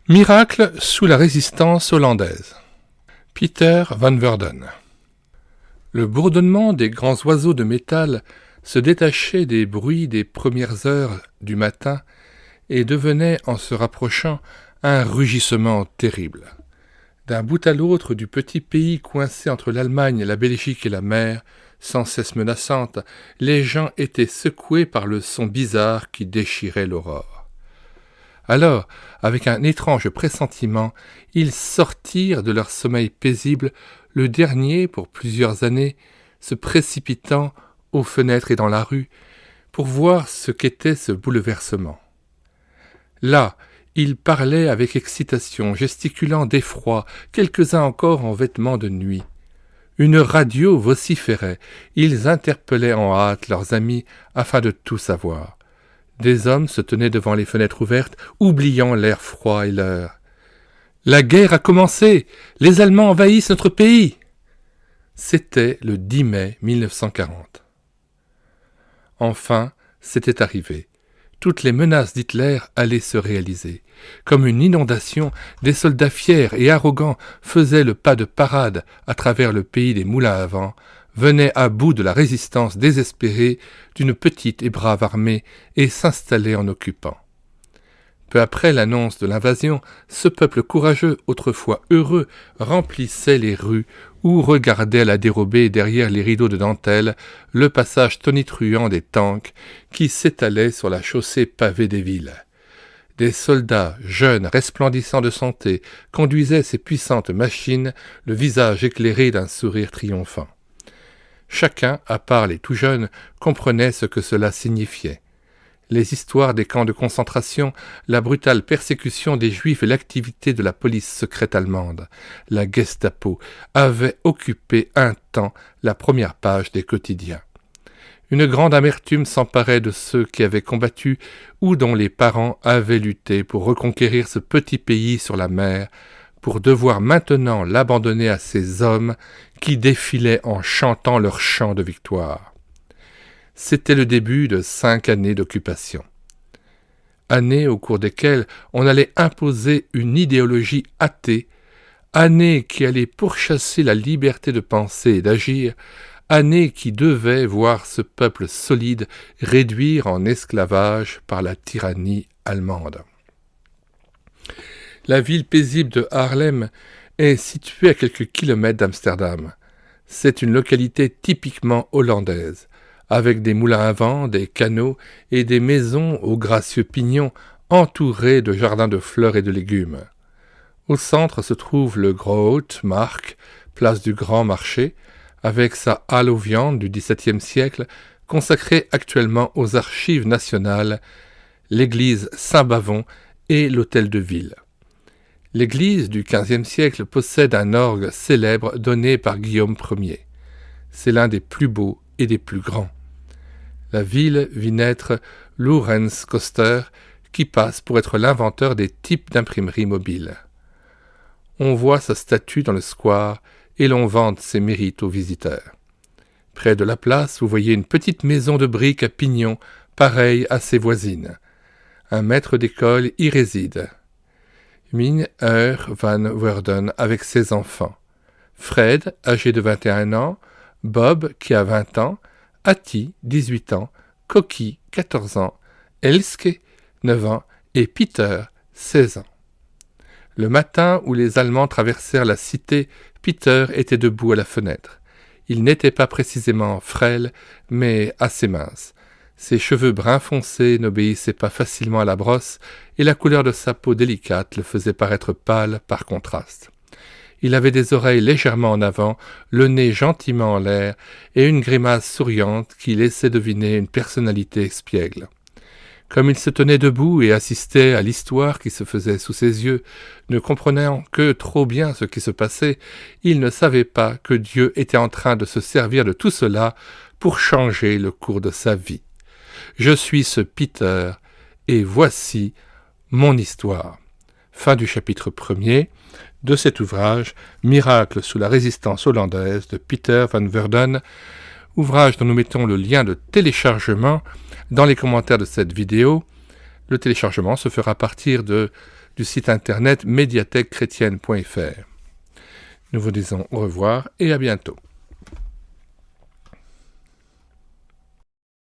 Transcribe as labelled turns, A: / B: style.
A: Miracle sous la résistance hollandaise. Peter van Verden. Le bourdonnement des grands oiseaux de métal se détachait des bruits des premières heures du matin et devenait, en se rapprochant, un rugissement terrible. D'un bout à l'autre du petit pays coincé entre l'Allemagne, la Belgique et la mer, sans cesse menaçante, les gens étaient secoués par le son bizarre qui déchirait l'aurore. Alors, avec un étrange pressentiment, ils sortirent de leur sommeil paisible, le dernier, pour plusieurs années, se précipitant aux fenêtres et dans la rue, pour voir ce qu'était ce bouleversement. Là, ils parlaient avec excitation, gesticulant d'effroi, quelques-uns encore en vêtements de nuit. Une radio vociférait, ils interpellaient en hâte leurs amis afin de tout savoir. Des hommes se tenaient devant les fenêtres ouvertes, oubliant l'air froid et l'heure. « La guerre a commencé! Les Allemands envahissent notre pays !» C'était le 10 mai 1940. Enfin, c'était arrivé. Toutes les menaces d'Hitler allaient se réaliser. Comme une inondation, des soldats fiers et arrogants faisaient le pas de parade à travers le pays des moulins à vent, venaient à bout de la résistance désespérée d'une petite et brave armée et s'installaient en occupant. Peu après l'annonce de l'invasion, ce peuple courageux, autrefois heureux, remplissait les rues ou regardait à la dérobée derrière les rideaux de dentelle le passage tonitruant des tanks qui s'étalaient sur la chaussée pavée des villes. Des soldats jeunes, resplendissants de santé, conduisaient ces puissantes machines, le visage éclairé d'un sourire triomphant. Chacun, à part les tout jeunes, comprenait ce que cela signifiait. Les histoires des camps de concentration, la brutale persécution des Juifs et l'activité de la police secrète allemande, la Gestapo, avaient occupé un temps la première page des quotidiens. Une grande amertume s'emparait de ceux qui avaient combattu ou dont les parents avaient lutté pour reconquérir ce petit pays sur la mer, pour devoir maintenant l'abandonner à ces hommes qui défilaient en chantant leur chant de victoire. C'était le début de 5 années d'occupation. Années au cours desquelles on allait imposer une idéologie athée, années qui allaient pourchasser la liberté de penser et d'agir, années qui devaient voir ce peuple solide réduire en esclavage par la tyrannie allemande. La ville paisible de Haarlem est située à quelques kilomètres d'Amsterdam. C'est une localité typiquement hollandaise, avec des moulins à vent, des canaux et des maisons aux gracieux pignons entourées de jardins de fleurs et de légumes. Au centre se trouve le Grote Markt, place du Grand Marché, avec sa halle aux viandes du XVIIe siècle, consacrée actuellement aux archives nationales, l'église Saint-Bavon et l'hôtel de ville. L'église du XVe siècle possède un orgue célèbre donné par Guillaume Ier. C'est l'un des plus beaux et des plus grands. La ville vit naître Lorenz Koster, qui passe pour être l'inventeur des types d'imprimerie mobile. On voit sa statue dans le square et l'on vante ses mérites aux visiteurs. Près de la place, vous voyez une petite maison de briques à pignons, pareille à ses voisines. Un maître d'école y réside. Meneer van Verden avec ses enfants. Fred, âgé de 21 ans, Bob, qui a 20 ans, Hattie, 18 ans, Coquille, 14 ans, Elske, 9 ans, et Peter, 16 ans. Le matin où les Allemands traversèrent la cité, Peter était debout à la fenêtre. Il n'était pas précisément frêle, mais assez mince. Ses cheveux bruns foncés n'obéissaient pas facilement à la brosse, et la couleur de sa peau délicate le faisait paraître pâle par contraste. Il avait des oreilles légèrement en avant, le nez gentiment en l'air, et une grimace souriante qui laissait deviner une personnalité espiègle. Comme il se tenait debout et assistait à l'histoire qui se faisait sous ses yeux, ne comprenant que trop bien ce qui se passait, il ne savait pas que Dieu était en train de se servir de tout cela pour changer le cours de sa vie. Je suis ce Peter, et voici mon histoire. Fin du chapitre 1er de cet ouvrage, Miracle sous la résistance hollandaise de Peter van Verden, ouvrage dont nous mettons le lien de téléchargement dans les commentaires de cette vidéo. Le téléchargement se fera à partir de du site internet médiathèquechrétienne.fr. Nous vous disons au revoir et à bientôt.